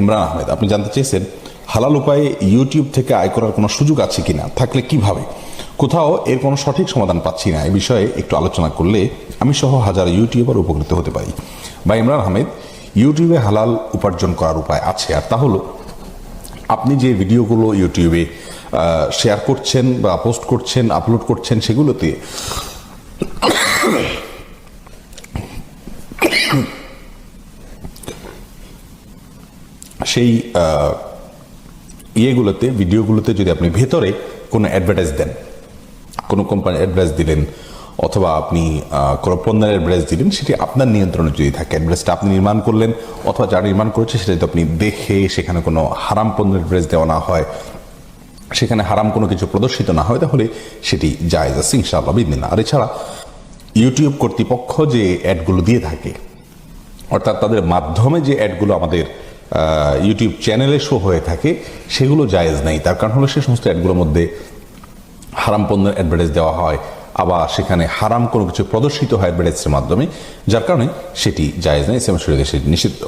ইমরান আহমেদ, আপনি জানতে চেয়েছেন হালাল উপায়ে ইউটিউব থেকে আয় করার কোনো সুযোগ আছে কিনা, থাকলে কিভাবে। কোথাও এর কোনো সঠিক সমাধান পাচ্ছি না, এ বিষয়ে একটু আলোচনা করলে আমি সহ হাজার ইউটিউবার উপকৃত হতে পারি। বা ইমরান আহমেদ, ইউটিউবে হালাল উপার্জন করার উপায় আছে, আর তা হলো আপনি যে ভিডিওগুলো ইউটিউবে শেয়ার করছেন বা পোস্ট করছেন, আপলোড করছেন, সেগুলোতে সেই ভিডিওগুলোতে যদি আপনি ভেতরে কোনো অ্যাডভার্টাইজ দেন, কোনো কোম্পানির অ্যাডভার্টাইজ দিলেন, অথবা আপনি কোনো পণ্যের অ্যাডভার্টাইজ দিলেন, সেটি আপনার নিয়ন্ত্রণে যদি থাকে, অ্যাডভার্টাইজটা আপনি নির্মাণ করলেন অথবা যারা নির্মাণ করেছে সেটা যদি আপনি দেখে সেখানে কোনো হারাম পণ্যের অ্যাডভার্টাইজ দেওয়া না হয়, সেখানে হারাম কোনো কিছু প্রদর্শিত না হয়, তাহলে সেটি জায়েজ আছে ইনশাআল্লাহ বিদিনা। আর এছাড়া ইউটিউব কর্তৃপক্ষ যে অ্যাডগুলো দিয়ে থাকে, অর্থাৎ তাদের মাধ্যমে যে অ্যাডগুলো আমাদের ইউটিউব চ্যানেলে শো হয়ে থাকে, সেগুলো জায়েজ নেই। তার কারণ হলো সে সমস্ত অ্যাডগুলোর মধ্যে হারাম পণ্যের অ্যাডভার্টাইজ দেওয়া হয়, আবার সেখানে হারাম কোনো কিছু প্রদর্শিত হয় অ্যাডভার্টাইজের মাধ্যমে, যার কারণে সেটি জায়েজ নেই, ইসলাম শরীয়তে সেটি নিষিদ্ধ।